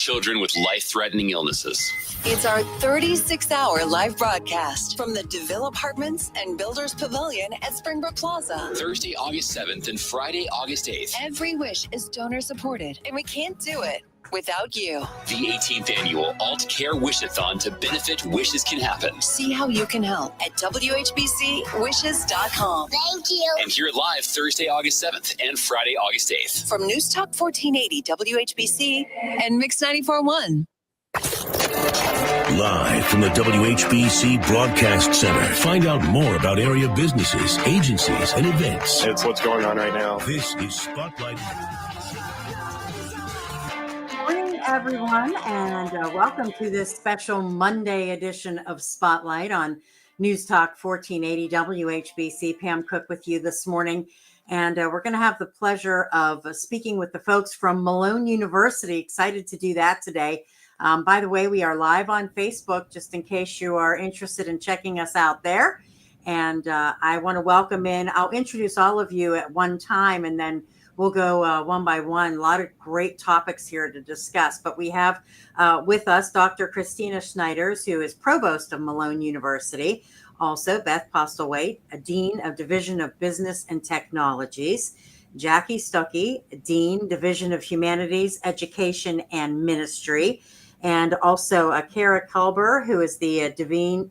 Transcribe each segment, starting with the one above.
children with life-threatening illnesses. It's our 36-hour live broadcast from the DeVille Apartments and Builders Pavilion at Springbrook Plaza. Thursday, August 7th and Friday, August 8th. Every wish is donor-supported, and we can't do it without you. The 18th annual Alt Care Wish-a-thon to benefit Wishes Can Happen. See how you can help at WHBCwishes.com. Thank you. And hear it live Thursday, August 7th and Friday, August 8th. From News Talk 1480 WHBC and Mix 94.1. Live from the WHBC Broadcast Center. Find out more about area businesses, agencies, and events. It's what's going on right now. This is Spotlight. Good morning, everyone, and welcome to this special Monday edition of Spotlight on News Talk 1480 WHBC. Pam Cook with you this morning, and we're going to have the pleasure of speaking with the folks from Malone University. Excited to do that today. By the way, we are live on Facebook, just in case you are interested in checking us out there. And I want to welcome in, I'll introduce all of you at one time, and then we'll go one by one. A lot of great topics here to discuss. But we have with us Dr. Christina Schneiders, who is Provost of Malone University. Also, Beth Postlewaite, a Dean of Division of Business and Technologies. Jackie Stuckey, Dean, Division of Humanities, Education and Ministry. And also Kara Culber, who is the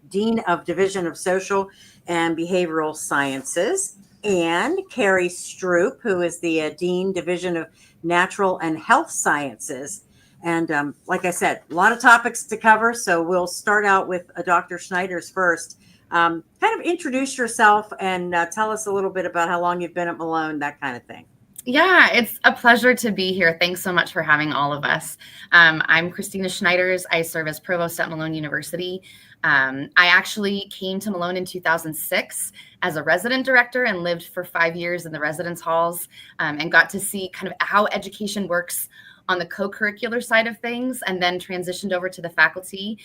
Dean of Division of Social and Behavioral Sciences. And Carrie Stroop, who is the Dean, Division of Natural and Health Sciences. And like I said, a lot of topics to cover. So we'll start out with Dr. Schneiders first. Kind of introduce yourself and tell us a little bit about how long you've been at Malone, that kind of thing. Yeah, it's a pleasure to be here. Thanks so much for having all of us. I'm Christina Schneiders. I serve as provost at Malone University. I actually came to Malone in 2006 as a resident director and lived for 5 years in the residence halls and got to see kind of how education works on the co-curricular side of things, and then transitioned over to the faculty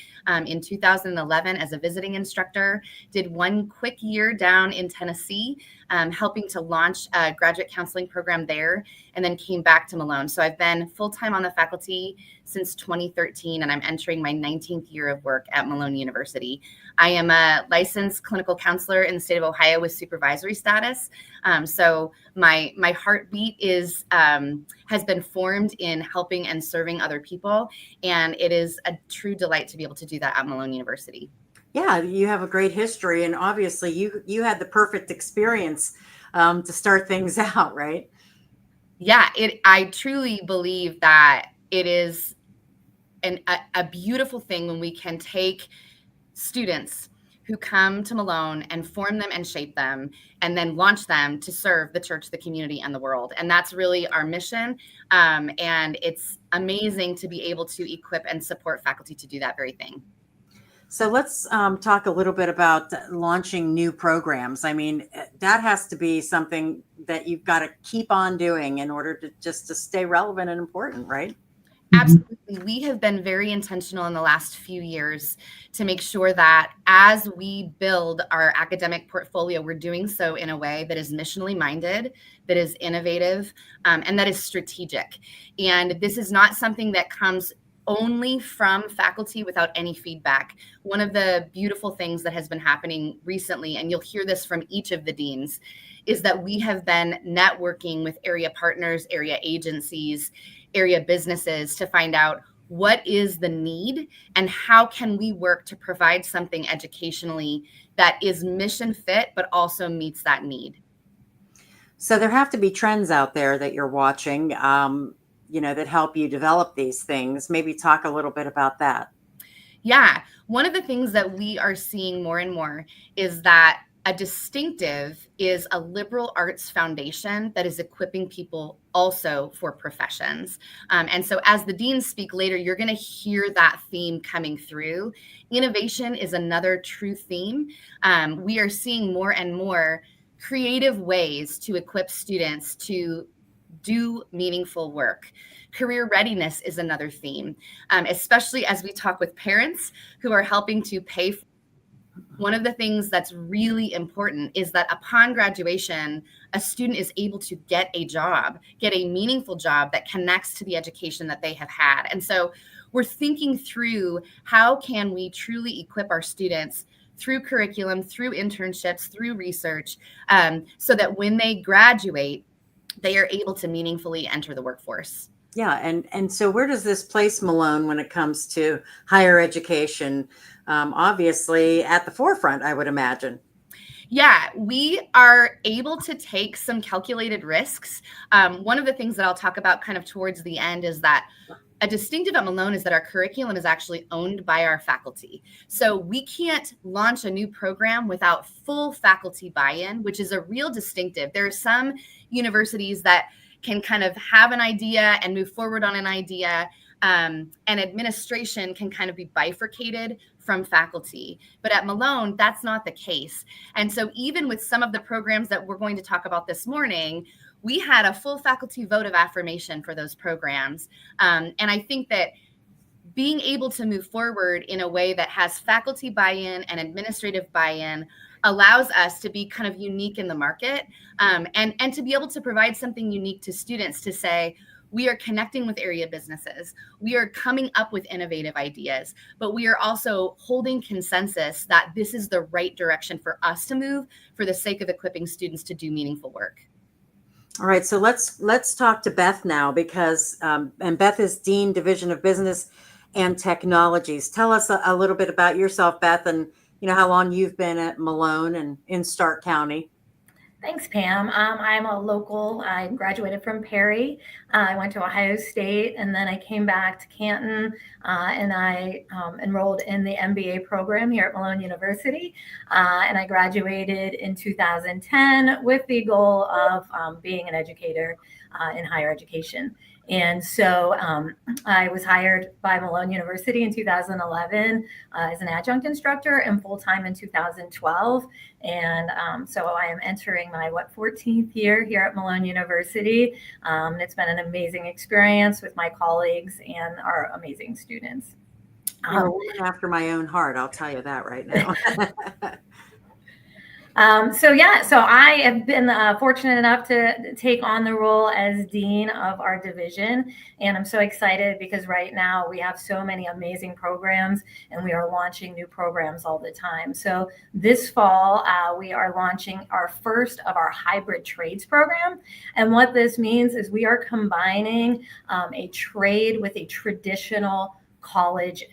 in 2011 as a visiting instructor. Did one quick year down in Tennessee, helping to launch a graduate counseling program there, and then came back to Malone. So I've been full-time on the faculty since 2013, and I'm entering my 19th year of work at Malone University. I am a licensed clinical counselor in the state of Ohio with supervisory status. So my heartbeat is has been formed in helping and serving other people, and it is a true delight to be able to do that at Malone University. Yeah, you have a great history, and obviously you had the perfect experience to start things out, right? Yeah, I truly believe that it is a beautiful thing when we can take students who come to Malone and form them and shape them and then launch them to serve the church, the community, and the world. And that's really our mission. And it's amazing to be able to equip and support faculty to do that very thing. So let's talk a little bit about launching new programs. I mean, that has to be something that you've got to keep on doing in order to stay relevant and important, right? Absolutely. We have been very intentional in the last few years to make sure that as we build our academic portfolio, we're doing so in a way that is missionally minded, that is innovative, and that is strategic. And this is not something that comes only from faculty without any feedback. One of the beautiful things that has been happening recently, and you'll hear this from each of the deans, is that we have been networking with area partners, area agencies, area businesses to find out what is the need and how can we work to provide something educationally that is mission fit, but also meets that need. So there have to be trends out there that you're watching, that help you develop these things. Maybe talk a little bit about that. Yeah. One of the things that we are seeing more and more is that a distinctive is a liberal arts foundation that is equipping people also for professions. And so as the deans speak later, you're going to hear that theme coming through. Innovation is another true theme. We are seeing more and more creative ways to equip students to do meaningful work. Career readiness is another theme, especially as we talk with parents who are helping to pay for. One of the things that's really important is that upon graduation, a student is able to get a job, get a meaningful job that connects to the education that they have had. And so we're thinking through how can we truly equip our students through curriculum, through internships, through research, so that when they graduate, they are able to meaningfully enter the workforce. Yeah. And so where does this place Malone when it comes to higher education? Obviously at the forefront, I would imagine. Yeah, we are able to take some calculated risks. One of the things that I'll talk about kind of towards the end is that a distinctive at Malone is that our curriculum is actually owned by our faculty. So we can't launch a new program without full faculty buy-in, which is a real distinctive. There are some universities that can kind of have an idea and move forward on an idea, and administration can kind of be bifurcated from faculty. But at Malone, that's not the case. And so even with some of the programs that we're going to talk about this morning, we had a full faculty vote of affirmation for those programs. And I think that being able to move forward in a way that has faculty buy-in and administrative buy-in allows us to be kind of unique in the market, and to be able to provide something unique to students to say, we are connecting with area businesses. We are coming up with innovative ideas, but we are also holding consensus that this is the right direction for us to move for the sake of equipping students to do meaningful work. All right, so let's talk to Beth now, because and Beth is Dean, Division of Business and Technologies. Tell us a little bit about yourself, Beth, and how long you've been at Malone and in Stark County. Thanks, Pam. I'm a local. I graduated from Perry. I went to Ohio State, and then I came back to Canton, and I enrolled in the MBA program here at Malone University. And I graduated in 2010 with the goal of being an educator in higher education. And so I was hired by Malone University in 2011 as an adjunct instructor and full-time in 2012. And so I am entering my 14th year here at Malone University. And it's been an amazing experience with my colleagues and our amazing students. You're a woman after my own heart, I'll tell you that right now. So I have been fortunate enough to take on the role as Dean of our division. And I'm so excited because right now we have so many amazing programs and we are launching new programs all the time. So this fall, we are launching our first of our hybrid trades program. And what this means is we are combining a trade with a traditional college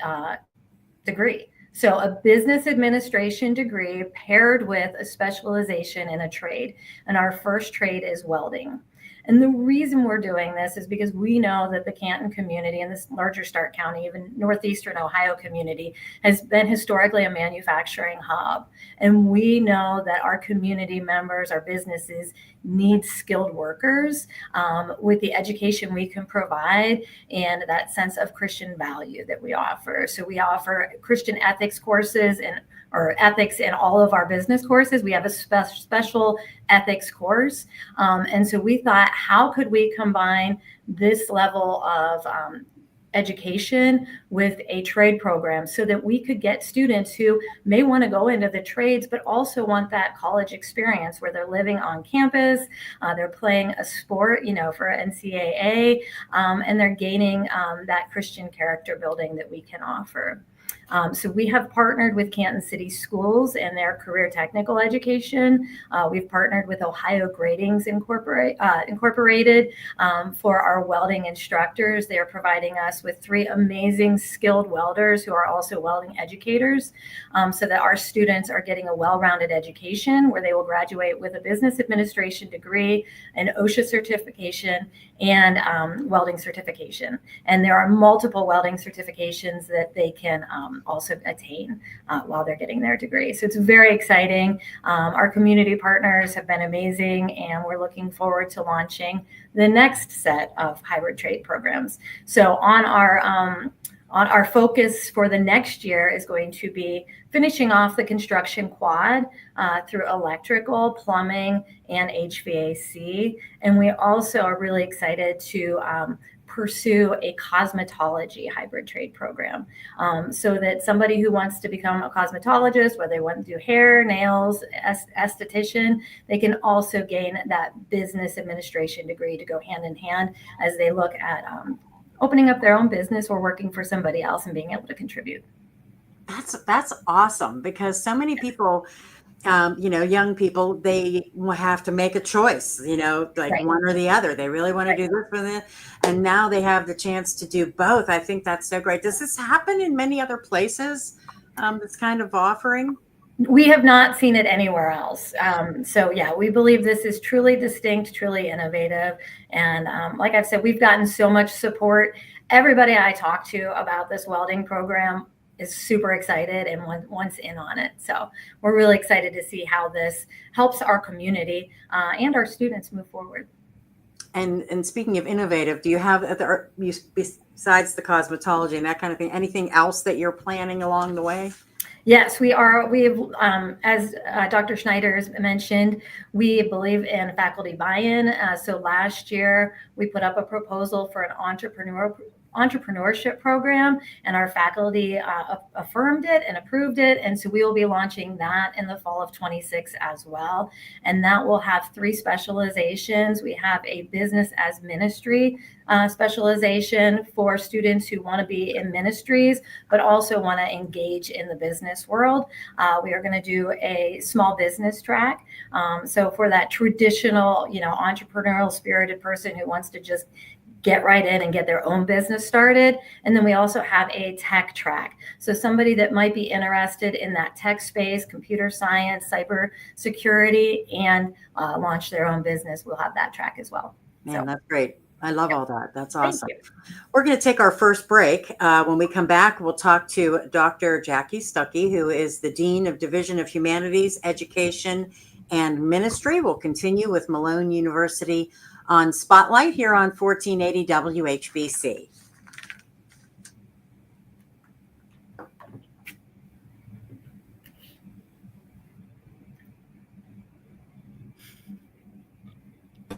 degree. So a business administration degree paired with a specialization in a trade. And our first trade is welding. And the reason we're doing this is because we know that the Canton community and this larger Stark County, even northeastern Ohio community, has been historically a manufacturing hub. And we know that our community members, our businesses, need skilled workers with the education we can provide and that sense of Christian value that we offer. So we offer Christian ethics courses or ethics in all of our business courses. We have a special ethics course. And so we thought, how could we combine this level of education with a trade program so that we could get students who may want to go into the trades, but also want that college experience where they're living on campus, they're playing a sport, for NCAA, and they're gaining that Christian character building that we can offer. So we have partnered with Canton City Schools and their career technical education. We've partnered with Ohio Gradings Incorporated for our welding instructors. They are providing us with 3 amazing skilled welders who are also welding educators, so that our students are getting a well-rounded education where they will graduate with a business administration degree, an OSHA certification, and welding certification. And there are multiple welding certifications that they can also attain while they're getting their degree. So it's very exciting. Our community partners have been amazing, and we're looking forward to launching the next set of hybrid trade programs. So on our focus for the next year is going to be finishing off the construction quad through electrical, plumbing, and HVAC. And we also are really excited to pursue a cosmetology hybrid trade program, so that somebody who wants to become a cosmetologist, whether they want to do hair, nails, esthetician, they can also gain that business administration degree to go hand in hand as they look at opening up their own business or working for somebody else and being able to contribute. That's awesome, because so many people, young people, they have to make a choice, like Right. one or the other. They really want to do this for them. And now they have the chance to do both. I think that's so great. Does this happen in many other places, this kind of offering? We have not seen it anywhere else. So yeah, we believe this is truly distinct, truly innovative. And like I've said, we've gotten so much support. Everybody I talk to about this welding program is super excited and wants in on it. So we're really excited to see how this helps our community and our students move forward. And speaking of innovative, do you have, besides the cosmetology and that kind of thing, anything else that you're planning along the way? Yes, we are. We have, as Dr. Schneider's mentioned, we believe in faculty buy-in. So last year we put up a proposal for an entrepreneurship program, and our faculty affirmed it and approved it. And so we will be launching that in the fall of 26 as well. And that will have 3 specializations. We have a business as ministry specialization for students who want to be in ministries, but also want to engage in the business world. We are going to do a small business track. So for that traditional, entrepreneurial spirited person who wants to just get right in and get their own business started. And then we also have a tech track. So somebody that might be interested in that tech space, computer science, cyber security, and launch their own business, we'll have that track as well. Man, that's great. I love all that. That's awesome. Thank you. We're going to take our first break. When we come back, we'll talk to Dr. Jackie Stuckey, who is the Dean of Division of Humanities, Education, and Ministry. We'll continue with Malone University on Spotlight here on 1480 WHBC.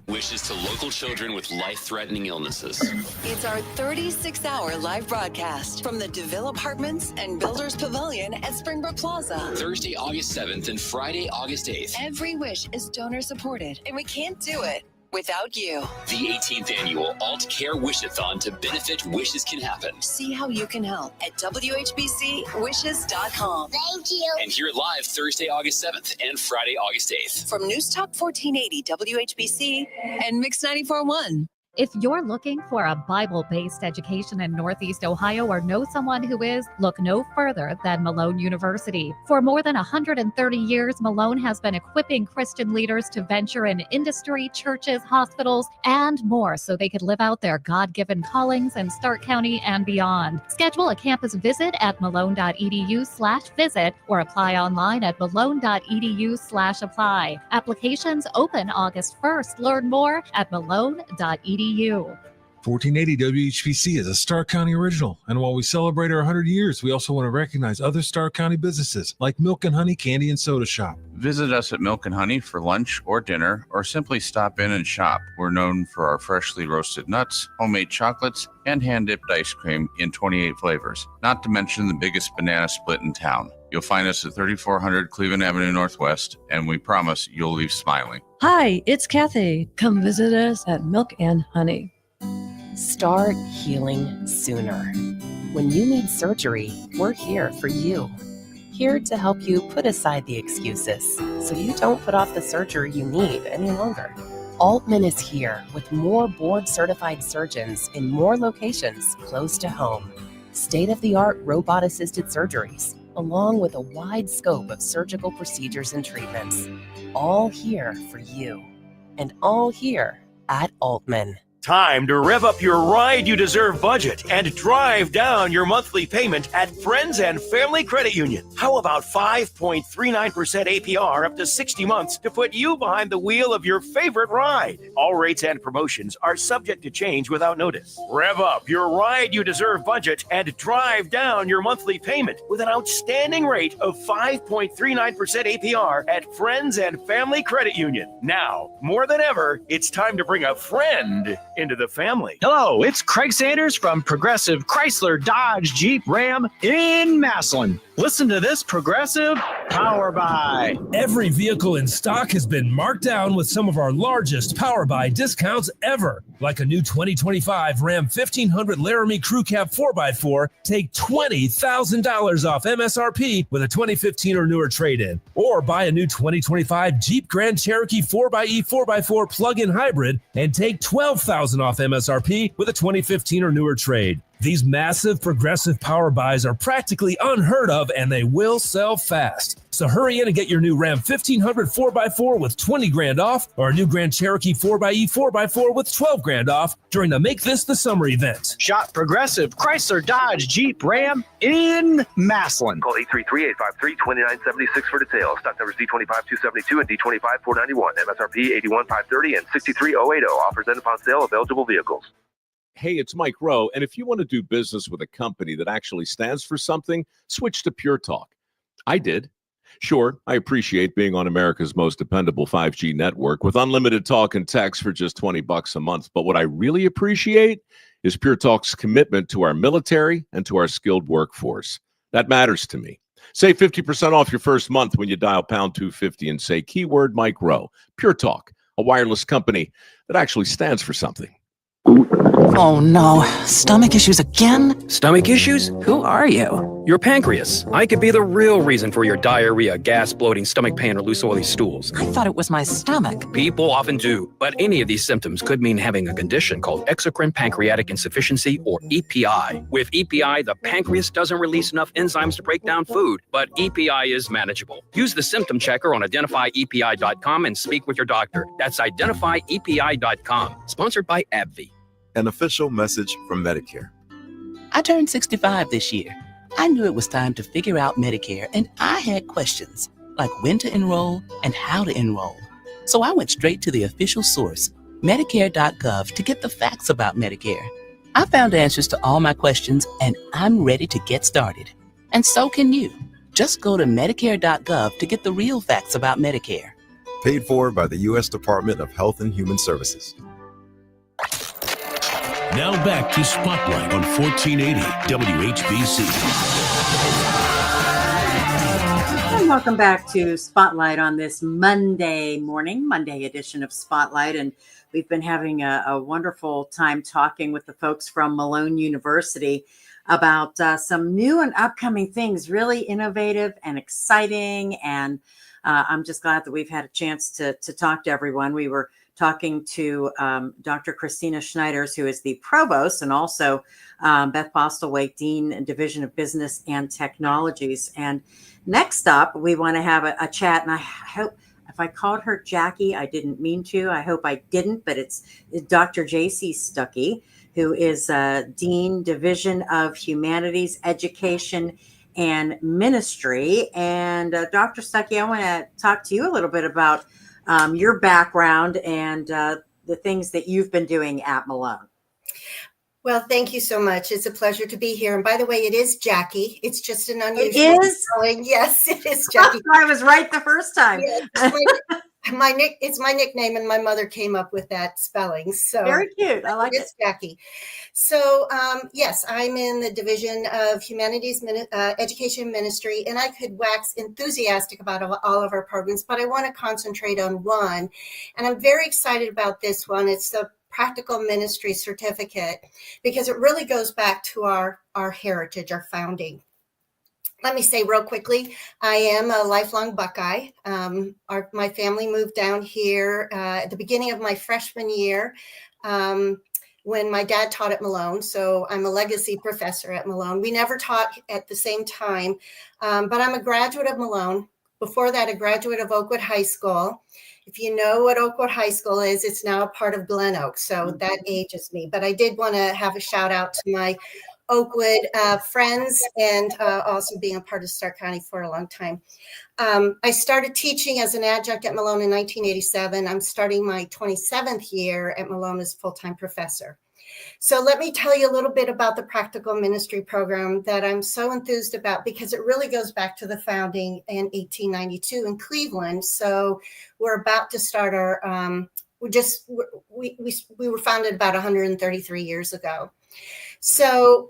Wishes to local children with life-threatening illnesses. It's our 36-hour live broadcast from the DeVille Apartments and Builders Pavilion at Springbrook Plaza. Thursday, August 7th and Friday, August 8th. Every wish is donor supported, and we can't do it without you. The 18th annual Alt Care Wishathon to benefit Wishes Can Happen. See how you can help at WHBCwishes.com. Thank you. And hear it live Thursday, August 7th and Friday, August 8th. From News Talk 1480 WHBC and Mix 94.1. If you're looking for a Bible-based education in Northeast Ohio or know someone who is, look no further than Malone University. For more than 130 years, Malone has been equipping Christian leaders to venture in industry, churches, hospitals, and more so they could live out their God-given callings in Stark County and beyond. Schedule a campus visit at malone.edu/visit or apply online at malone.edu/apply. Applications open August 1st. Learn more at malone.edu. 1480 WHBC is a Stark County original, and while we celebrate our 100 years, we also want to recognize other Stark County businesses like Milk and Honey Candy and Soda Shop. Visit us at Milk and Honey for lunch or dinner, or simply stop in and shop. We're known for our freshly roasted nuts, homemade chocolates, and hand-dipped ice cream in 28 flavors, not to mention the biggest banana split in town. You'll find us at 3400 Cleveland Avenue Northwest, and we promise you'll leave smiling. Hi, it's Kathy. Come visit us at Milk and Honey. Start healing sooner. When you need surgery, we're here for you. Here to help you put aside the excuses so you don't put off the surgery you need any longer. Altman is here with more board-certified surgeons in more locations close to home. State-of-the-art robot-assisted surgeries, along with a wide scope of surgical procedures and treatments. All here for you. And all here at Altman. Time to rev up your ride you deserve budget and drive down your monthly payment at Friends and Family Credit Union. How about 5.39% APR up to 60 months to put you behind the wheel of your favorite ride? All rates and promotions are subject to change without notice. Rev up your ride you deserve budget and drive down your monthly payment with an outstanding rate of 5.39% APR at Friends and Family Credit Union. Now, more than ever, it's time to bring a friend into the family. Hello, it's Craig Sanders from Progressive Chrysler Dodge Jeep Ram in Massillon. Listen to this progressive power buy. Every vehicle in stock has been marked down with some of our largest power buy discounts ever. Like a new 2025 Ram 1500 Laramie Crew Cab 4x4, take $20,000 off MSRP with a 2015 or newer trade-in. Or buy a new 2025 Jeep Grand Cherokee 4xe 4x4 plug-in hybrid and take $12,000 off MSRP with a 2015 or newer trade. These massive progressive power buys are practically unheard of, and they will sell fast. So hurry in and get your new Ram 1500 4x4 with 20 grand off, or a new Grand Cherokee 4xe 4x4 with 12 grand off during the Make This the Summer event. Shop Progressive, Chrysler, Dodge, Jeep, Ram in Massillon. Call 833-853-2976 for details. Stock numbers D25-272 and D25-491. MSRP $81,530 and $63,080. Offers end upon sale of eligible vehicles. Hey, it's Mike Rowe, and if you want to do business with a company that actually stands for something, switch to Pure Talk. I did. Sure, I appreciate being on America's most dependable 5G network with unlimited talk and text for just $20 a month. But what I really appreciate is Pure Talk's commitment to our military and to our skilled workforce. That matters to me. Save 50% off your first month when you dial pound 250 and say keyword Mike Rowe. Pure Talk, a wireless company that actually stands for something. Oh no, stomach issues again? Stomach issues? Who are you? Your pancreas. I could be the real reason for your diarrhea, gas, bloating, stomach pain, or loose oily stools. I thought it was my stomach. People often do, but any of these symptoms could mean having a condition called exocrine pancreatic insufficiency, or EPI. With EPI, the pancreas doesn't release enough enzymes to break down food, but EPI is manageable. Use the symptom checker on identifyepi.com and speak with your doctor. That's identifyepi.com. Sponsored by AbbVie. An official message from Medicare. I turned 65 this year. I knew it was time to figure out Medicare, and I had questions, like when to enroll and how to enroll. So I went straight to the official source, Medicare.gov, to get the facts about Medicare. I found answers to all my questions, and I'm ready to get started. And so can you. Just go to Medicare.gov to get the real facts about Medicare. Paid for by the U.S. Department of Health and Human Services. Now back to Spotlight on 1480 WHBC. And welcome back to Spotlight on this Monday morning, Monday edition of Spotlight. And we've been having a wonderful time talking with the folks from Malone University about some new and upcoming things, really innovative and exciting. And I'm just glad that we've had a chance to talk to everyone. We were talking to Dr. Christina Schneiders, who is the provost, and also Beth Postlethwaite, Dean, Division of Business and Technologies. And next up, we want to have a chat. And I hope, if I called her Jackie, I didn't mean to. I hope I didn't, but it's Dr. J.C. Stuckey, who is Dean, Division of Humanities, Education, and Ministry. And Dr. Stuckey, I want to talk to you a little bit about your background and the things that you've been doing at Malone. Well, thank you so much. It's a pleasure to be here. And by the way, it is Jackie. It's just an unusual spelling. Yes, it is Jackie. I was right the first time. Yeah, it's my nickname, and my mother came up with that spelling. So very cute. I like it. It's Jackie. So yes, I'm in the Division of Humanities, Education, Ministry, and I could wax enthusiastic about all of our programs, but I want to concentrate on one, and I'm very excited about this one. It's the Practical Ministry Certificate, because it really goes back to our heritage, our founding. Let me say real quickly, I am a lifelong Buckeye. My family moved down here at the beginning of my freshman year when my dad taught at Malone. So I'm a legacy professor at Malone. We never taught at the same time, but I'm a graduate of Malone. Before that, a graduate of Oakwood High School. If you know what Oakwood High School is, it's now a part of Glen Oak. So that ages me. But I did want to have a shout out to my Oakwood friends, and also being a part of Stark County for a long time. I started teaching as an adjunct at Malone in 1987. I'm starting my 27th year at Malone as full-time professor. So let me tell you a little bit about the Practical Ministry program that I'm so enthused about, because it really goes back to the founding in 1892 in Cleveland. So we're about to start our, we were founded about 133 years ago. So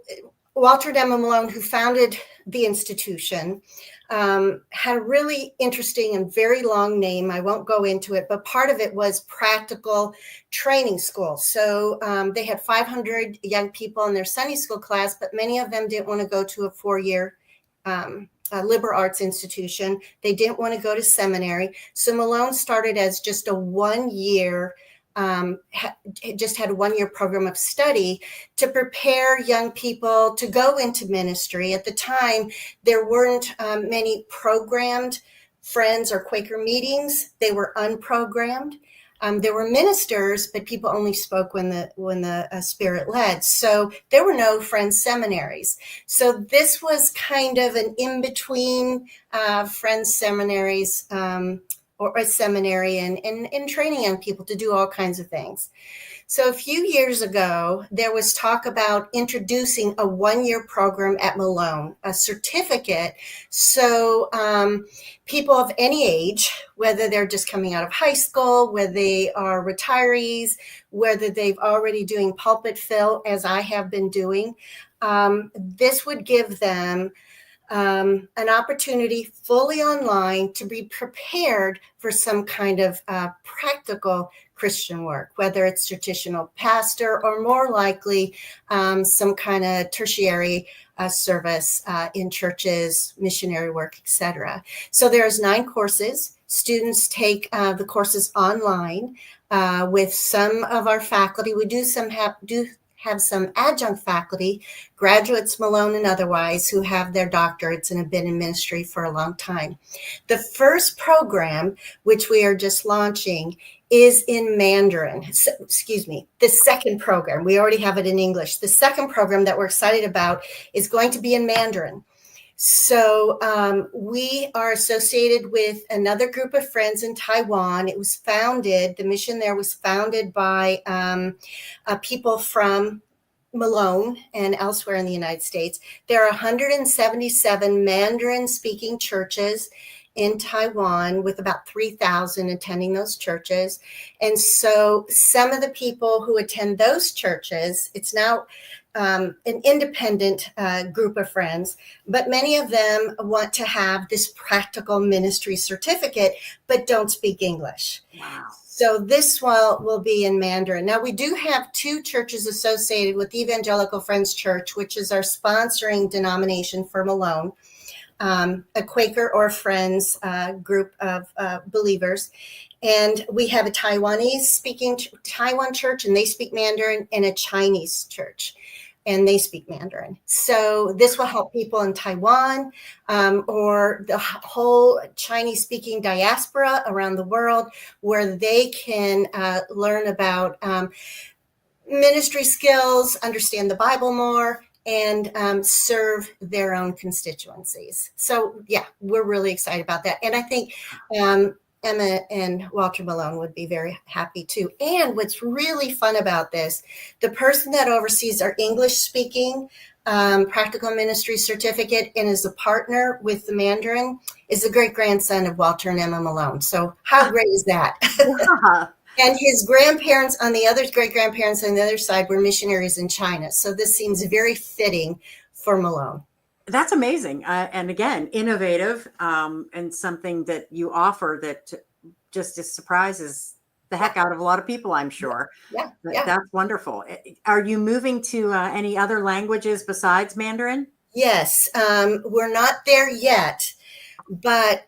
Walter M. Malone, who founded the institution, had a really interesting and very long name. I won't go into it, but part of it was practical training school. So they had 500 young people in their Sunday school class, but many of them didn't want to go to a 4-year liberal arts institution. They didn't want to go to seminary. So Malone started as just a 1-year, just had a 1-year program of study to prepare young people to go into ministry. At the time, there weren't many programmed Friends or Quaker meetings. They were unprogrammed. There were ministers, but people only spoke when the Spirit led. So there were no Friends seminaries. So this was kind of an in-between Friends seminaries or a seminary and training young people to do all kinds of things. So a few years ago, there was talk about introducing a 1-year program at Malone, a certificate. So people of any age, whether they're just coming out of high school, whether they are retirees, whether they've already doing pulpit fill, as I have been doing, this would give them an opportunity fully online to be prepared for some kind of practical Christian work, whether it's traditional pastor or more likely some kind of tertiary service in churches, missionary work, etc. So there's 9 courses. Students take the courses online with some of our faculty. We do have some adjunct faculty, graduates, Malone and otherwise, who have their doctorates and have been in ministry for a long time. The first program, which we are just launching, is in Mandarin. So, excuse me, the second program, we already have it in English. The second program that we're excited about is going to be in Mandarin. So we are associated with another group of friends in Taiwan. It was founded, the mission there was founded by people from Malone and elsewhere in the United States. There are 177 Mandarin-speaking churches in Taiwan with about 3,000 attending those churches. And so some of the people who attend those churches, it's now an independent group of friends, but many of them want to have this practical ministry certificate, but don't speak English. Wow. So this will be in Mandarin. Now, we do have 2 churches associated with Evangelical Friends Church, which is our sponsoring denomination for Malone, a Quaker or Friends group of believers. And we have a Taiwanese speaking Taiwan church, and they speak Mandarin, and a Chinese church, and they speak Mandarin. So this will help people in Taiwan or the whole Chinese-speaking diaspora around the world, where they can learn about ministry skills, understand the Bible more, and serve their own constituencies. So, yeah, we're really excited about that. And I think Emma and Walter Malone would be very happy too. And what's really fun about this, the person that oversees our English-speaking practical ministry certificate and is a partner with the Mandarin is the great-grandson of Walter and Emma Malone. So how great is that? And his grandparents on the other, great-grandparents on the other side were missionaries in China. So this seems very fitting for Malone. That's amazing. And again, innovative and something that you offer that just surprises the heck out of a lot of people, I'm sure. Yeah. That's wonderful. Are you moving to any other languages besides Mandarin? Yes, we're not there yet, but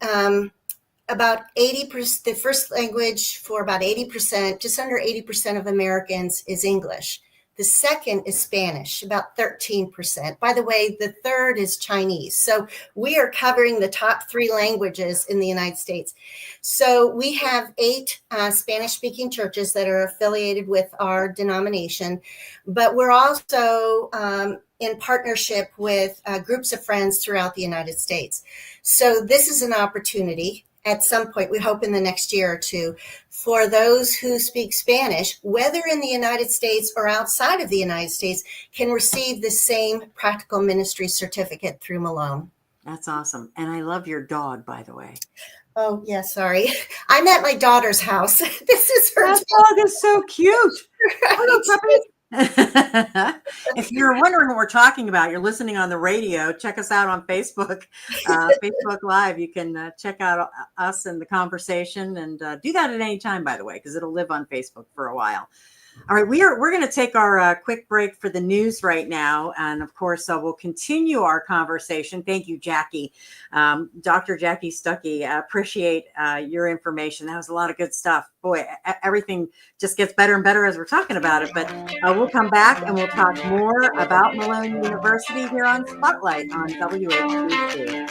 about 80%, the first language for about 80%, just under 80% of Americans is English. The second is Spanish, about 13%. By the way, the third is Chinese. So we are covering the top 3 languages in the United States. So we have 8 Spanish-speaking churches that are affiliated with our denomination, but we're also in partnership with groups of friends throughout the United States. So this is an opportunity at some point, we hope in the next year or 2, for those who speak Spanish, whether in the United States or outside of the United States, can receive the same practical ministry certificate through Malone. That's awesome. And I love your dog, by the way. Oh, yeah, sorry. I'm at my daughter's house. This is her dog is so cute. Right. If you're wondering what we're talking about, you're listening on the radio, check us out on Facebook, Facebook Live. You can check out us and the conversation, and do that at any time, by the way, because it'll live on Facebook for a while. All right, we're going to take our quick break for the news right now, and of course we'll continue our conversation. Thank you, Jackie, Dr. Jackie Stuckey. Appreciate your information. That was a lot of good stuff. Boy, everything just gets better and better as we're talking about it. But we'll come back and we'll talk more about Malone University here on Spotlight on WHBC.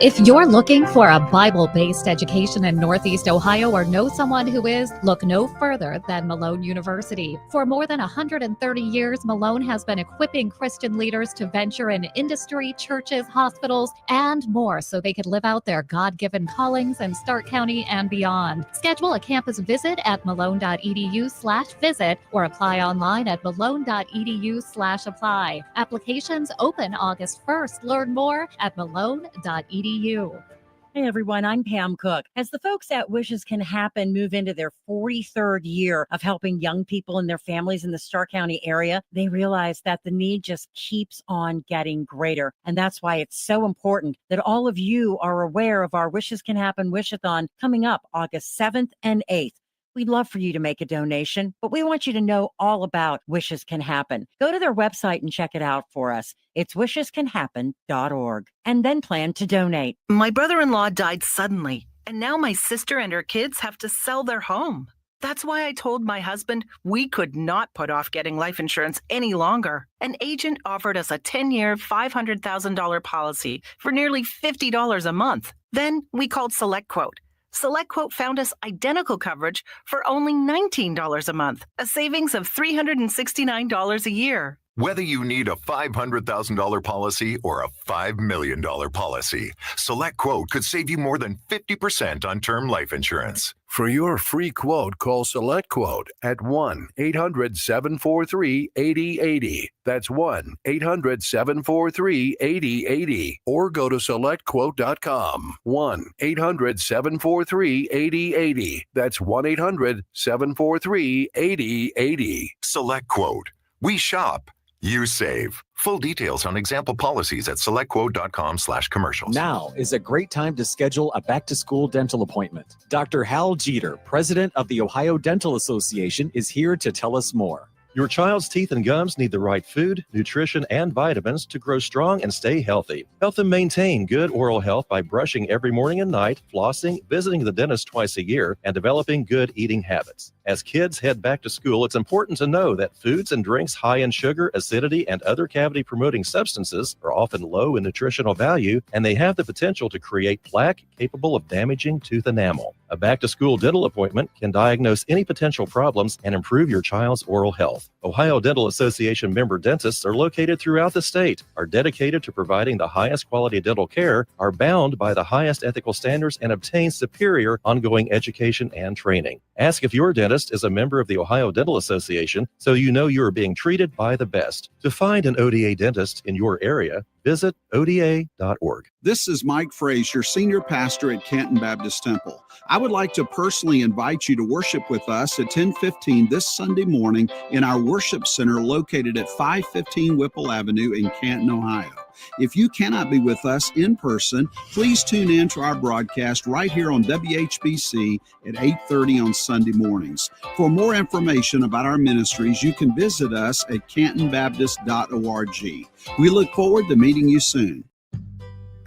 If you're looking for a Bible-based education in Northeast Ohio or know someone who is, look no further than Malone University. For more than 130 years, Malone has been equipping Christian leaders to venture in industry, churches, hospitals, and more so they could live out their God-given callings in Stark County and beyond. Schedule a campus visit at malone.edu/visit or apply online at malone.edu/apply. Applications open August 1st. Learn more at malone.edu. Hey everyone, I'm Pam Cook. As the folks at Wishes Can Happen move into their 43rd year of helping young people and their families in the Stark County area, they realize that the need just keeps on getting greater. And that's why it's so important that all of you are aware of our Wishes Can Happen Wish-a-thon coming up August 7th and 8th. We'd love for you to make a donation, but we want you to know all about Wishes Can Happen. Go to their website and check it out for us. It's wishescanhappen.org, and then plan to donate. My brother-in-law died suddenly, and now my sister and her kids have to sell their home. That's why I told my husband we could not put off getting life insurance any longer. An agent offered us a 10-year, $500,000 policy for nearly $50 a month. Then we called SelectQuote. SelectQuote found us identical coverage for only $19 a month, a savings of $369 a year. Whether you need a $500,000 policy or a $5 million policy, SelectQuote could save you more than 50% on term life insurance. For your free quote, call SelectQuote at 1-800-743-8080. That's 1-800-743-8080. Or go to SelectQuote.com. 1-800-743-8080. That's 1-800-743-8080. SelectQuote. We shop. You save. Full details on example policies at selectquote.com/commercials. Now is a great time to schedule a back-to-school dental appointment. Dr. Hal Jeter, president of the Ohio Dental Association, is here to tell us more. Your child's teeth and gums need the right food, nutrition, and vitamins to grow strong and stay healthy. Help them maintain good oral health by brushing every morning and night, flossing, visiting the dentist twice a year, and developing good eating habits. As kids head back to school, it's important to know that foods and drinks high in sugar, acidity, and other cavity-promoting substances are often low in nutritional value, and they have the potential to create plaque capable of damaging tooth enamel. A back-to-school dental appointment can diagnose any potential problems and improve your child's oral health. Ohio Dental Association member dentists are located throughout the state, are dedicated to providing the highest quality dental care, are bound by the highest ethical standards, and obtain superior ongoing education and training. Ask if your dentist is a member of the Ohio Dental Association so you know you are being treated by the best. To find an ODA dentist in your area, visit oda.org. This is Mike Frazier, Senior Pastor at Canton Baptist Temple. I would like to personally invite you to worship with us at 10:15 this Sunday morning in our worship center located at 515 Whipple Avenue in Canton, Ohio. If you cannot be with us in person, please tune in to our broadcast right here on WHBC at 8:30 on Sunday mornings. For more information about our ministries, you can visit us at cantonbaptist.org. We look forward to meeting you soon.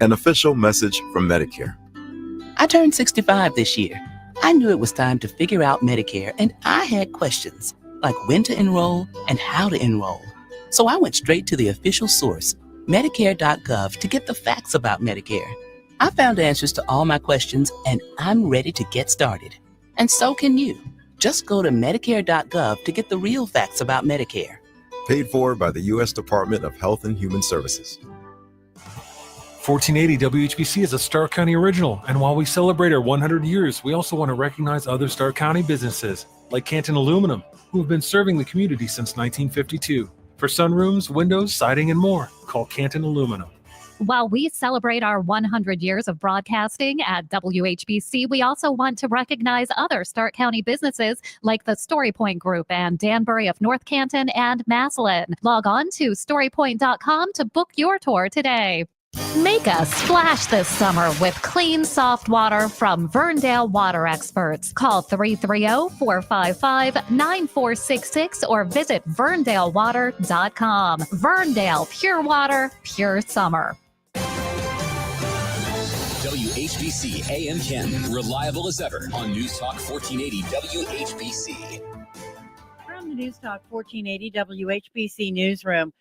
An official message from Medicare. I turned 65 this year. I knew it was time to figure out Medicare, and I had questions like when to enroll and how to enroll. So I went straight to the official source, Medicare.gov, to get the facts about Medicare. I found answers to all my questions, and I'm ready to get started. And so can you. Just go to Medicare.gov to get the real facts about Medicare. Paid for by the U.S. Department of Health and Human Services. 1480 WHBC is a Stark County original, and while we celebrate our 100 years, we also want to recognize other Stark County businesses, like Canton Aluminum, who have been serving the community since 1952. For sunrooms, windows, siding, and more, call Canton Aluminum. While we celebrate our 100 years of broadcasting at WHBC, we also want to recognize other Stark County businesses like the Story Point Group and Danbury of North Canton and Massillon. Log on to storypoint.com to book your tour today. Make a splash this summer with clean, soft water from Verndale Water Experts. Call 330-455-9466 or visit verndalewater.com. Verndale Pure Water, Pure Summer. WHBC AM 10, reliable as ever on News Talk 1480 WHBC. From the News Talk 1480 WHBC newsroom,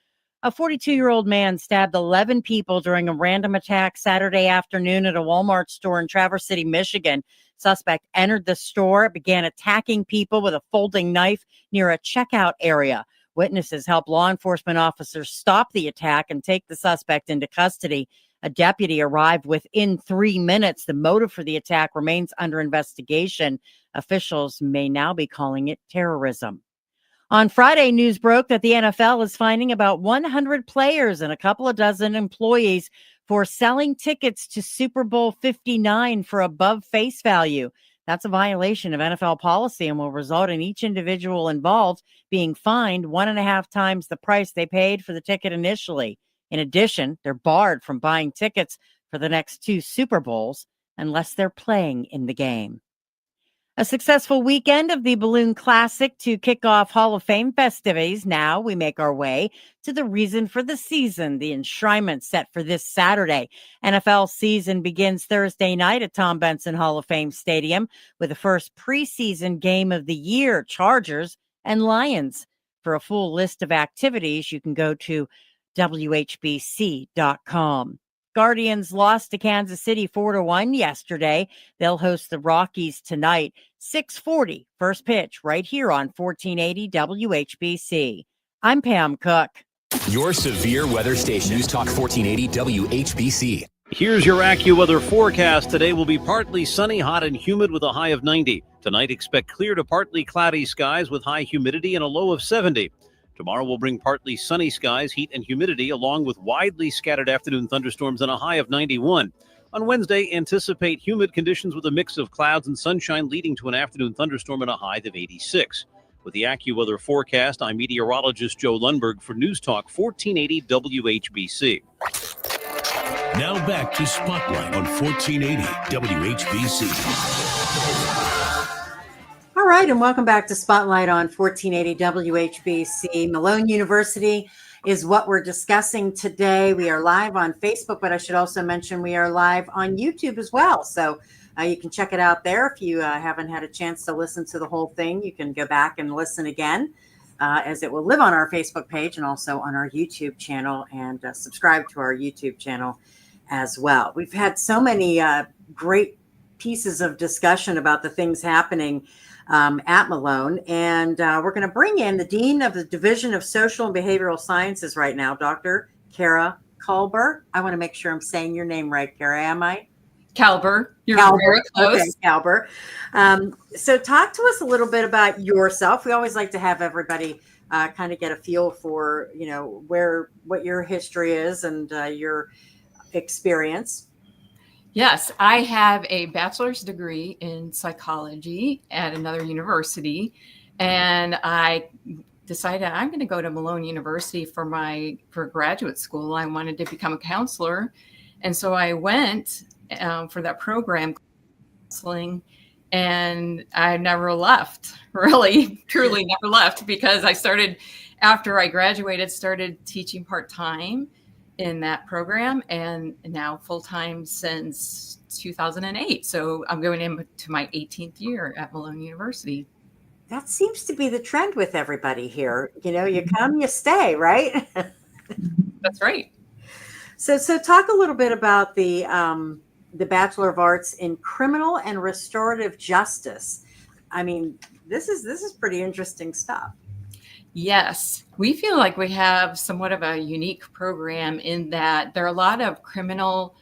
a 42-year-old man stabbed 11 people during a random attack Saturday afternoon at a Walmart store in Traverse City, Michigan. Suspect entered the store, began attacking people with a folding knife near a checkout area. Witnesses helped law enforcement officers stop the attack and take the suspect into custody. A deputy arrived within 3 minutes. The motive for the attack remains under investigation. Officials may now be calling it terrorism. On Friday, news broke that the NFL is fining about 100 players and a couple of dozen employees for selling tickets to Super Bowl 59 for above face value. That's a violation of NFL policy and will result in each individual involved being fined 1.5 times the price they paid for the ticket initially. In addition, they're barred from buying tickets for the next 2 Super Bowls unless they're playing in the game. A successful weekend of the Balloon Classic to kick off Hall of Fame festivities. Now we make our way to the reason for the season, the enshrinement set for this Saturday. NFL season begins Thursday night at Tom Benson Hall of Fame Stadium with the first preseason game of the year, Chargers and Lions. For a full list of activities, you can go to WHBC.com. Guardians lost to Kansas City 4-1 yesterday. They'll host the Rockies tonight, 6:40, first pitch, right here on 1480 WHBC. I'm Pam Cook. Your severe weather station, News Talk 1480 WHBC. Here's your AccuWeather forecast. Today will be partly sunny, hot and humid with a high of 90. Tonight, expect clear to partly cloudy skies with high humidity and a low of 70. Tomorrow will bring partly sunny skies, heat and humidity, along with widely scattered afternoon thunderstorms and a high of 91. On Wednesday, anticipate humid conditions with a mix of clouds and sunshine, leading to an afternoon thunderstorm and a high of 86. With the AccuWeather forecast, I'm meteorologist Joe Lundberg for News Talk 1480 WHBC. Now back to Spotlight on 1480 WHBC. All right, and welcome back to Spotlight on 1480 WHBC. Malone University is what we're discussing today. We are live on Facebook, but I should also mention we are live on YouTube as well. So you can check it out there. If you haven't had a chance to listen to the whole thing, you can go back and listen again, as it will live on our Facebook page and also on our YouTube channel, and subscribe to our YouTube channel as well. We've had so many great pieces of discussion about the things happening at Malone. And we're going to bring in the Dean of the Division of Social and Behavioral Sciences right now, Dr. Kara Kalber. I want to make sure I'm saying your name right, Kara, am I? Kalber. You're very close. Okay, Kalber. So talk to us a little bit about yourself. We always like to have everybody kind of get a feel for, what your history is and your experience. Yes, I have a bachelor's degree in psychology at another university, and I decided I'm going to go to Malone University for graduate school. I wanted to become a counselor, and so I went for that program, counseling, and I never left. Really, truly never left, because after I graduated, started teaching part-time in that program, and now full-time since 2008. So I'm going into my 18th year at Malone University. That seems to be the trend with everybody here. You come, you stay, right? That's right. So talk a little bit about the Bachelor of Arts in Criminal and Restorative Justice. I mean, this is pretty interesting stuff. Yes, we feel like we have somewhat of a unique program in that there are a lot of criminal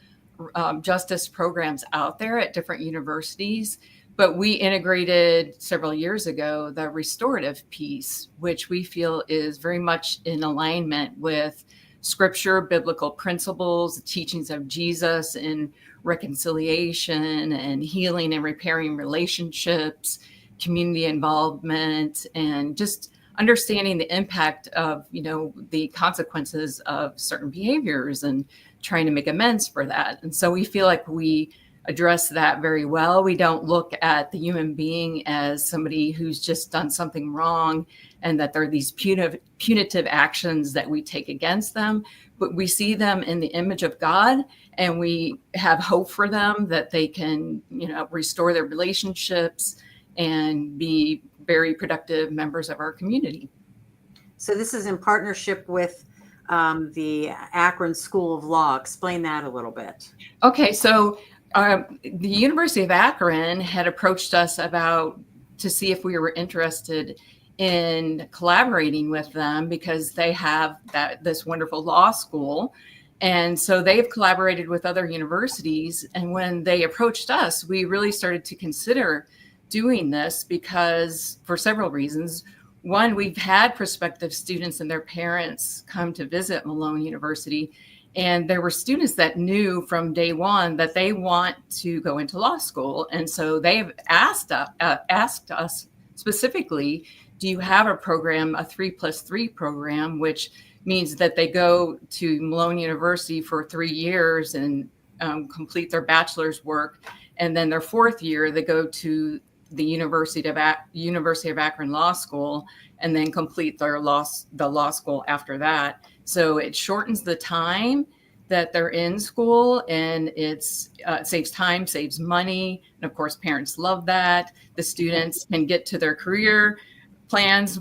justice programs out there at different universities, but we integrated several years ago the restorative piece, which we feel is very much in alignment with scripture, biblical principles, the teachings of Jesus in reconciliation and healing and repairing relationships, community involvement, and just understanding the impact of, the consequences of certain behaviors and trying to make amends for that. And so we feel like we address that very well. We don't look at the human being as somebody who's just done something wrong and that there are these punitive actions that we take against them, but we see them in the image of God, and we have hope for them that they can, restore their relationships and be very productive members of our community. So this is in partnership with the Akron School of Law. Explain that a little bit. Okay, so the University of Akron had approached us to see if we were interested in collaborating with them because they have this wonderful law school. And so they've collaborated with other universities. And when they approached us, we really started to consider doing this because for several reasons. One, we've had prospective students and their parents come to visit Malone University. And there were students that knew from day one that they want to go into law school. And so they've asked us specifically, do you have a program, a 3+3 program, which means that they go to Malone University for 3 years and complete their bachelor's work. And then their fourth year, they go to the University of Akron Law School and then complete the law school after that. So it shortens the time that they're in school, and it saves time, saves money. And of course, parents love that. The students can get to their career plans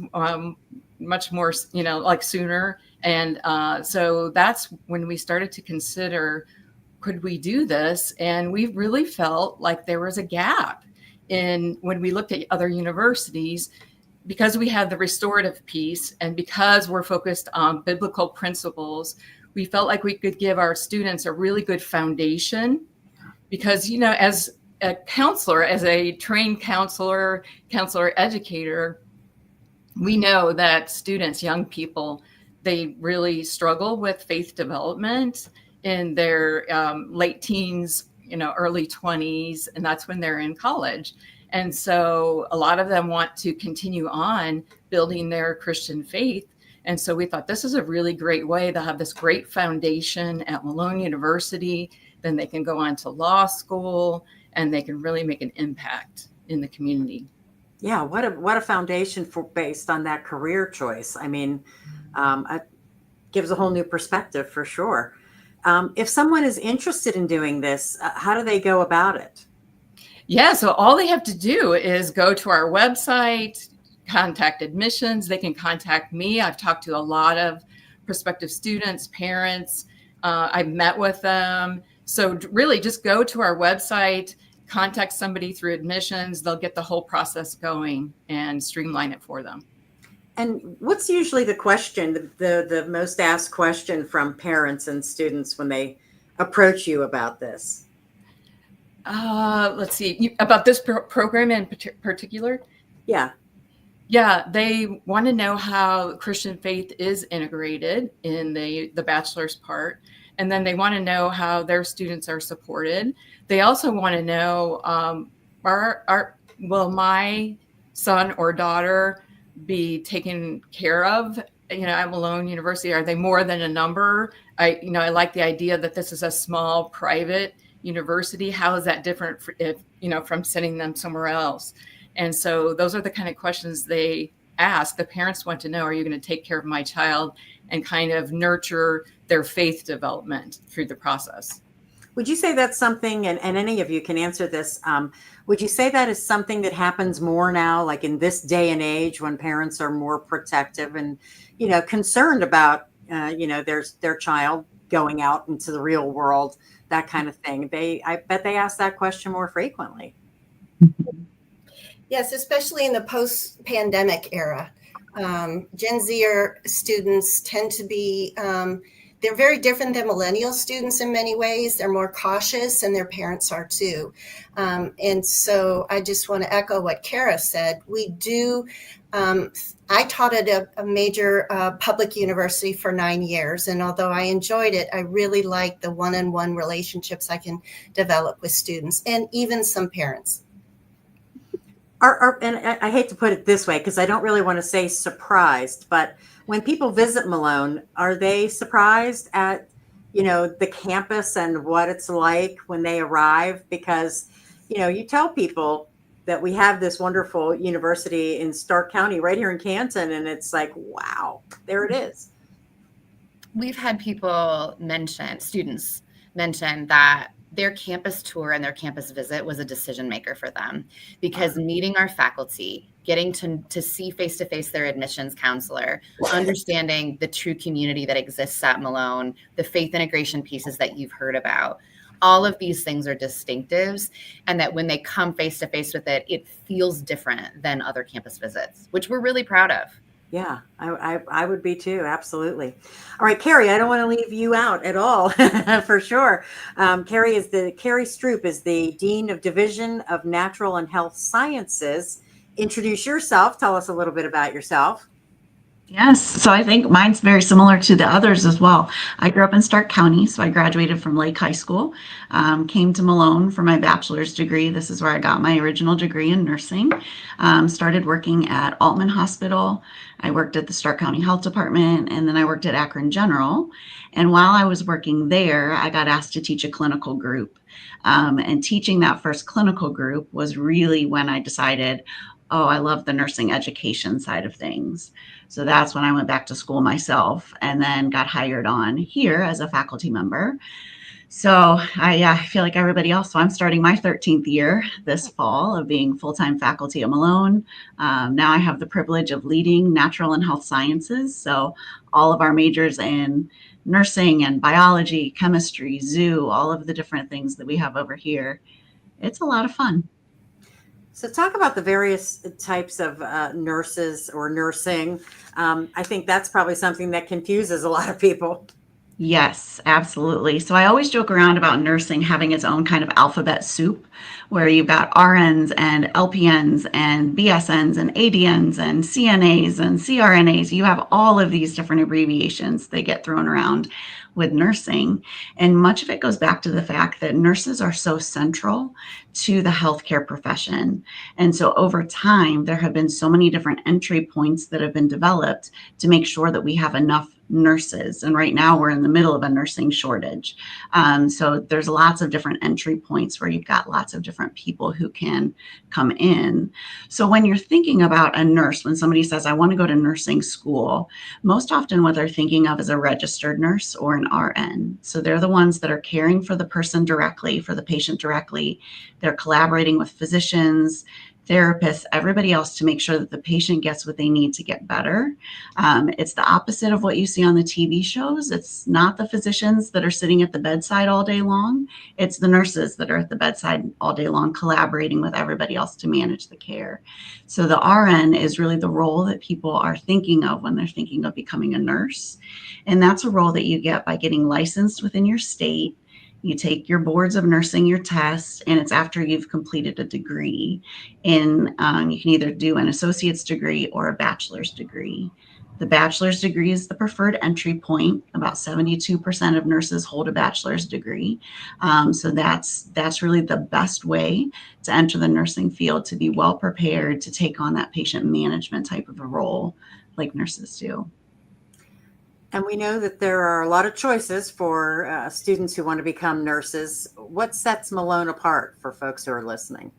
much more, sooner. And so that's when we started to consider, could we do this? And we really felt like there was a gap in when we looked at other universities, because we have the restorative piece and because we're focused on biblical principles, we felt like we could give our students a really good foundation because, as a counselor, as a trained counselor educator, we know that students, young people, they really struggle with faith development in their late teens, early 20s, and that's when they're in college. And so a lot of them want to continue on building their Christian faith. And so we thought this is a really great way to have this great foundation at Malone University. Then they can go on to law school and they can really make an impact in the community. Yeah, what a foundation based on that career choice. I mean, it gives a whole new perspective for sure. If someone is interested in doing this, how do they go about it? Yeah, so all they have to do is go to our website, contact admissions. They can contact me. I've talked to a lot of prospective students, parents. I've met with them. So really just go to our website, contact somebody through admissions. They'll get the whole process going and streamline it for them. And what's usually the question, the most asked question from parents and students when they approach you about this? Let's see, about this program in particular? Yeah. Yeah, they want to know how Christian faith is integrated in the bachelor's part. And then they want to know how their students are supported. They also want to know, will my son or daughter be taken care of, at Malone University? Are they more than a number? I like the idea that this is a small private university. How is that different from sending them somewhere else? And so those are the kind of questions they ask. The parents want to know, are you going to take care of my child and kind of nurture their faith development through the process? Would you say that's something, and any of you can answer this, would you say that is something that happens more now, like in this day and age when parents are more protective and, concerned about, their child going out into the real world, that kind of thing? I bet they ask that question more frequently. Yes, especially in the post-pandemic era. Gen Z students tend to be they're very different than millennial students in many ways. They're more cautious, and their parents are too. And so I just want to echo what Kara said. We do, I taught at a major public university for 9 years. And although I enjoyed it, I really like the one-on-one relationships I can develop with students and even some parents. And I hate to put it this way, because I don't really want to say surprised, but when people visit Malone, are they surprised at, the campus and what it's like when they arrive? Because, you tell people that we have this wonderful university in Stark County right here in Canton, and it's like, wow, there it is. We've had students mention that their campus tour and their campus visit was a decision maker for them, because meeting our faculty, getting to see face-to-face their admissions counselor, understanding the true community that exists at Malone, the faith integration pieces that you've heard about, all of these things are distinctives, and that when they come face-to-face with it, it feels different than other campus visits, which we're really proud of. Yeah, I would be too. Absolutely. All right, Carrie, I don't want to leave you out at all for sure. Carrie Stroop is the Dean of Division of Natural and Health Sciences. Introduce yourself. Tell us a little bit about yourself. Yes, so I think mine's very similar to the others as well. I grew up in Stark County, so I graduated from Lake High School, came to Malone for my bachelor's degree. This is where I got my original degree in nursing. Started working at Altman Hospital. I worked at the Stark County Health Department, and then I worked at Akron General. And while I was working there, I got asked to teach a clinical group. And teaching that first clinical group was really when I decided, oh, I love the nursing education side of things. So that's when I went back to school myself and then got hired on here as a faculty member. So I feel like everybody else. So I'm starting my 13th year this fall of being full-time faculty at Malone. Now I have the privilege of leading natural and health sciences. So all of our majors in nursing and biology, chemistry, zoo, all of the different things that we have over here. It's a lot of fun. So talk about the various types of nurses or nursing. I think that's probably something that confuses a lot of people. Yes, absolutely. So I always joke around about nursing having its own kind of alphabet soup, where you've got RNs and LPNs and BSNs and ADNs and CNAs and CRNAs. You have all of these different abbreviations that get thrown around with nursing. And much of it goes back to the fact that nurses are so central to the healthcare profession. And so over time, there have been so many different entry points that have been developed to make sure that we have enough nurses. And right now we're in the middle of a nursing shortage. So there's lots of different entry points where you've got lots of different people who can come in. So when you're thinking about a nurse, when somebody says, I want to go to nursing school, most often what they're thinking of is a registered nurse or an RN. So they're the ones that are caring for the person directly, for the patient directly. They're collaborating with physicians, therapists, everybody else to make sure that the patient gets what they need to get better. It's the opposite of what you see on the TV shows. It's not the physicians that are sitting at the bedside all day long. It's the nurses that are at the bedside all day long, collaborating with everybody else to manage the care. So the RN is really the role that people are thinking of when they're thinking of becoming a nurse. And that's a role that you get by getting licensed within your state. You take your boards of nursing, your tests, and it's after you've completed a degree. And you can either do an associate's degree or a bachelor's degree. The bachelor's degree is the preferred entry point. About 72% of nurses hold a bachelor's degree. So that's really the best way to enter the nursing field, to be well prepared to take on that patient management type of a role like nurses do. And we know that there are a lot of choices for students who want to become nurses. What sets Malone apart for folks who are listening?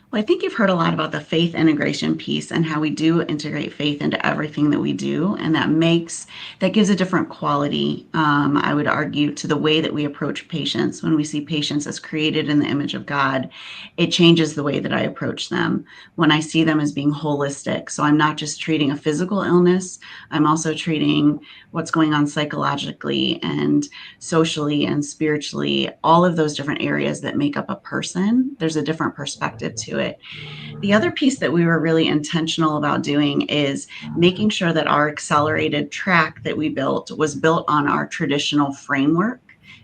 Well, I think you've heard a lot about the faith integration piece and how we do integrate faith into everything that we do. And that gives a different quality, I would argue, to the way that we approach patients. When we see patients as created in the image of God, it changes the way that I approach them. When I see them as being holistic. So I'm not just treating a physical illness, I'm also treating what's going on psychologically and socially and spiritually, all of those different areas that make up a person. There's a different perspective to it. The other piece that we were really intentional about doing is making sure that our accelerated track that we built was built on our traditional framework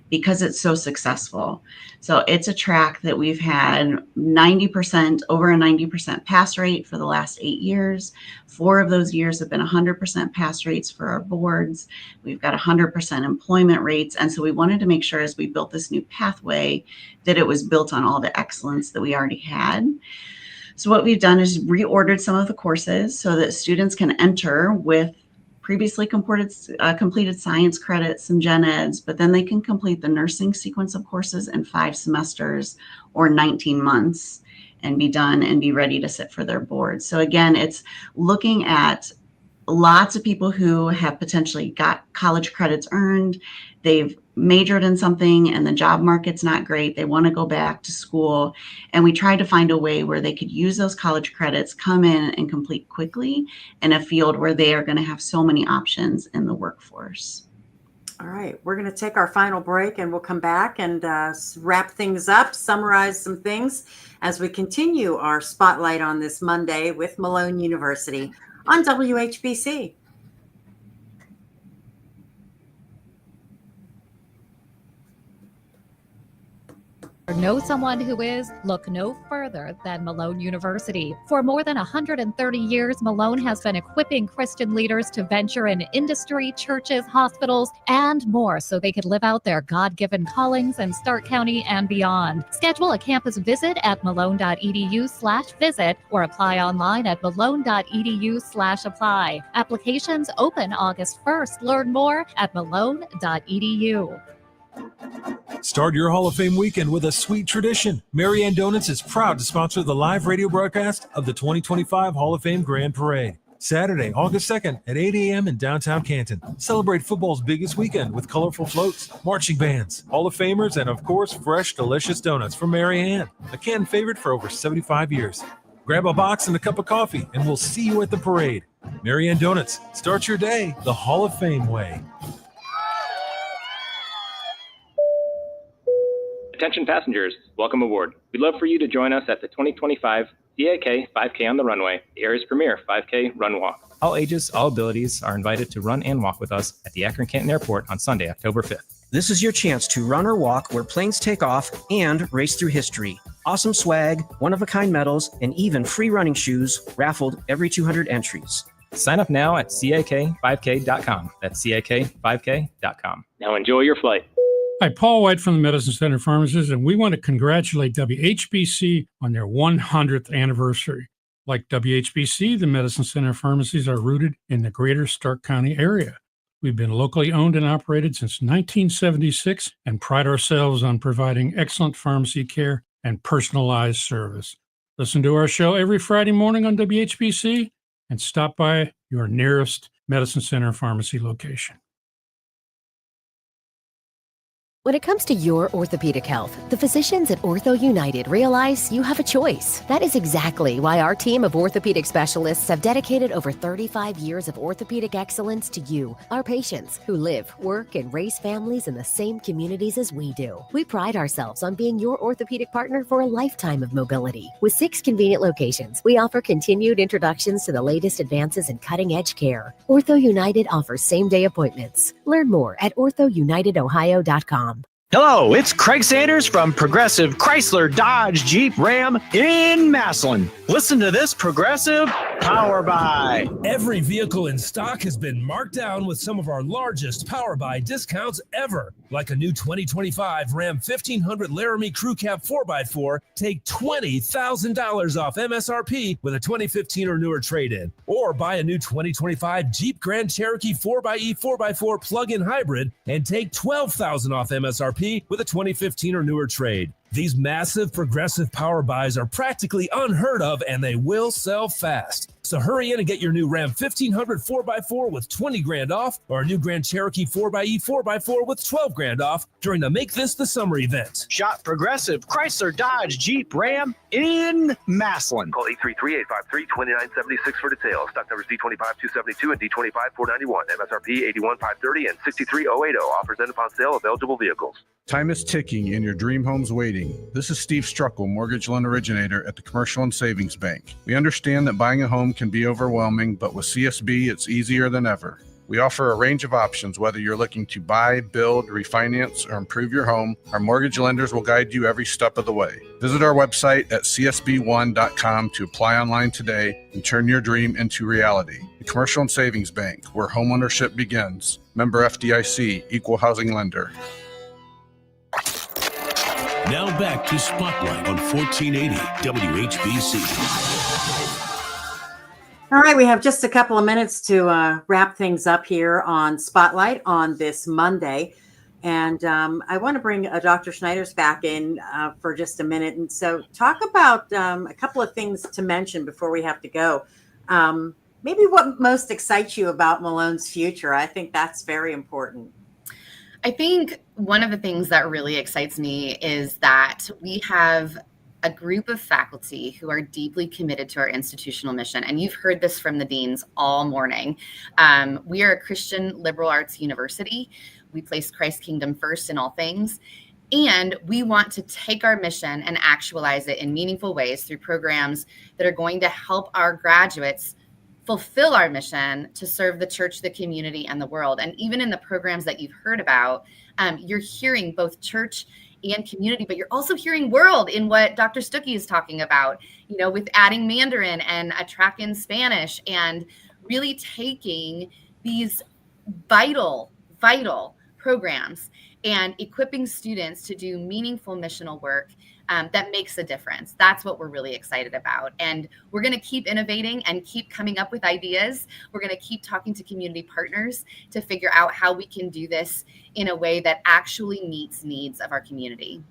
because it's so successful. So it's a track that we've had over a 90% pass rate for the last 8 years. 4 of those years have been 100% pass rates for our boards. We've got 100% employment rates. And so we wanted to make sure as we built this new pathway that it was built on all the excellence that we already had. So what we've done is reordered some of the courses so that students can enter with previously completed science credits and gen eds, but then they can complete the nursing sequence of courses in 5 semesters or 19 months and be done and be ready to sit for their boards. So again, it's looking at lots of people who have potentially got college credits earned. They've majored in something and the job market's not great. They want to go back to school. And we tried to find a way where they could use those college credits, come in and complete quickly in a field where they are going to have so many options in the workforce. All right, we're going to take our final break and we'll come back and wrap things up, summarize some things as we continue our spotlight on this Monday with Malone University on WHBC. Know someone who is? Look no further than Malone University. For more than 130 years, Malone has been equipping Christian leaders to venture in industry, churches, hospitals, and more so they could live out their God-given callings in Stark County and beyond. Schedule a campus visit at malone.edu/visit or apply online at malone.edu/apply. Applications open August 1st. Learn more at malone.edu. Start your Hall of Fame weekend with a sweet tradition. Marianne Donuts is proud to sponsor the live radio broadcast of the 2025 Hall of Fame Grand Parade. Saturday, August 2nd at 8 a.m. in downtown Canton. Celebrate football's biggest weekend with colorful floats, marching bands, Hall of Famers, and of course, fresh, delicious donuts from Marianne, a Canton favorite for over 75 years. Grab a box and a cup of coffee, and we'll see you at the parade. Marianne Donuts, start your day the Hall of Fame way. Attention passengers, welcome aboard. We'd love for you to join us at the 2025 CAK 5K on the Runway, the area's premier 5K run walk. All ages, all abilities are invited to run and walk with us at the Akron-Canton Airport on Sunday, October 5th. This is your chance to run or walk where planes take off and race through history. Awesome swag, one-of-a-kind medals, and even free running shoes raffled every 200 entries. Sign up now at CAK5K.com. That's CAK5K.com. Now enjoy your flight. Hi, Paul White from the Medicine Center Pharmacists, and we want to congratulate WHBC on their 100th anniversary. Like WHBC, the Medicine Center Pharmacies are rooted in the greater Stark County area. We've been locally owned and operated since 1976 and pride ourselves on providing excellent pharmacy care and personalized service. Listen to our show every Friday morning on WHBC and stop by your nearest Medicine Center Pharmacy location. When it comes to your orthopedic health, the physicians at Ortho United realize you have a choice. That is exactly why our team of orthopedic specialists have dedicated over 35 years of orthopedic excellence to you, our patients, who live, work, and raise families in the same communities as we do. We pride ourselves on being your orthopedic partner for a lifetime of mobility. With 6 convenient locations, we offer continued introductions to the latest advances in cutting-edge care. Ortho United offers same-day appointments. Learn more at orthounitedohio.com. Hello, it's Craig Sanders from Progressive Chrysler Dodge Jeep Ram in Massillon. Listen to this Progressive Power Buy. Every vehicle in stock has been marked down with some of our largest Power Buy discounts ever. Like a new 2025 Ram 1500 Laramie Crew Cab 4x4, take $20,000 off MSRP with a 2015 or newer trade-in. Or buy a new 2025 Jeep Grand Cherokee 4xe 4x4 plug-in hybrid and take $12,000 off MSRP with a 2015 or newer trade. These massive Progressive Power Buys are practically unheard of, and they will sell fast. So hurry in and get your new Ram 1500 4x4 with $20,000 off, or a new Grand Cherokee 4xe 4x4 with $12,000 off during the Make This the Summer event. Shop Progressive Chrysler Dodge Jeep Ram in Massillon. Call 833-853-2976 for details. Stock numbers D25-272 and D25-491. MSRP $81,530 and $63,080. Offers end upon sale of eligible vehicles. Time is ticking and your dream home's waiting. This is Steve Struckle, mortgage loan originator at the Commercial and Savings Bank. We understand that buying a home can be overwhelming, but with CSB, it's easier than ever. We offer a range of options, whether you're looking to buy, build, refinance, or improve your home. Our mortgage lenders will guide you every step of the way. Visit our website at csb1.com to apply online today and turn your dream into reality. The Commercial and Savings Bank, where homeownership begins. Member FDIC, Equal Housing Lender. Now back to Spotlight on 1480 WHBC. All right, we have just a couple of minutes to wrap things up here on Spotlight on this Monday. And I want to bring Dr. Schneiders back in for just a minute. And so talk about a couple of things to mention before we have to go. Maybe what most excites you about Malone's future. I think that's very important. I think one of the things that really excites me is that we have a group of faculty who are deeply committed to our institutional mission. And you've heard this from the deans all morning. We are a Christian liberal arts university. We place Christ's kingdom first in all things. And we want to take our mission and actualize it in meaningful ways through programs that are going to help our graduates fulfill our mission to serve the church, the community, and the world. And even in the programs that you've heard about, you're hearing both church and community, but you're also hearing world in what Dr. Stuckey is talking about, with adding Mandarin and a track in Spanish, and really taking these vital programs and equipping students to do meaningful missional work that makes a difference. That's what we're really excited about. And we're going to keep innovating and keep coming up with ideas. We're going to keep talking to community partners to figure out how we can do this in a way that actually meets needs of our community.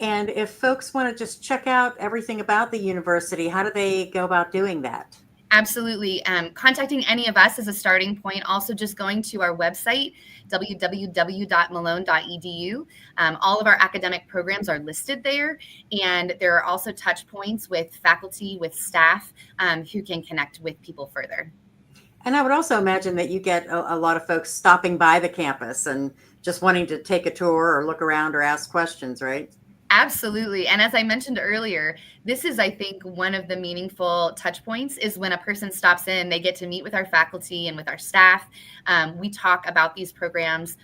And if folks want to just check out everything about the university, how do they go about doing that? Absolutely. Contacting any of us is a starting point. Also, just going to our website, www.malone.edu. All of our academic programs are listed there. And there are also touch points with faculty, with staff who can connect with people further. And I would also imagine that you get a lot of folks stopping by the campus and just wanting to take a tour or look around or ask questions, right? Absolutely. And as I mentioned earlier, this is, I think, one of the meaningful touch points is when a person stops in, they get to meet with our faculty and with our staff. We talk about these programs.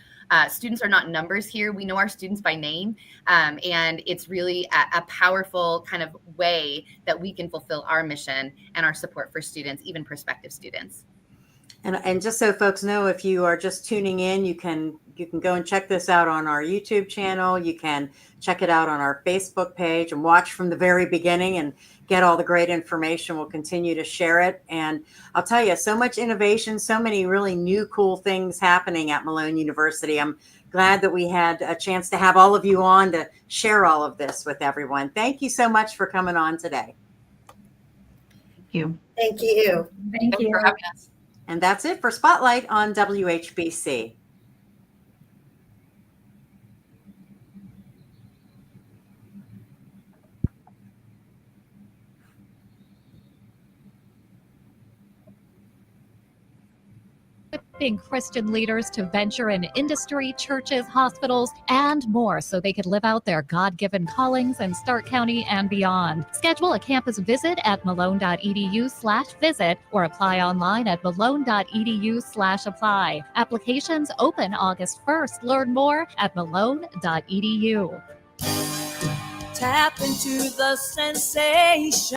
Students are not numbers here. We know our students by name. And it's really a powerful kind of way that we can fulfill our mission and our support for students, even prospective students. And just so folks know, if you are just tuning in, you can go and check this out on our YouTube channel. You can check it out on our Facebook page and watch from the very beginning and get all the great information. We'll continue to share it. And I'll tell you, so much innovation, so many really new, cool things happening at Malone University. I'm glad that we had a chance to have all of you on to share all of this with everyone. Thank you so much for coming on today. Thank you. Thank you. Thank you for having us. And that's it for Spotlight on WHBC. Equipping Christian leaders to venture in industry, churches, hospitals, and more so they could live out their God-given callings in Stark County and beyond. Schedule a campus visit at malone.edu/visit or apply online at malone.edu/apply. Applications open August 1st. Learn more at malone.edu. Tap into the sensation.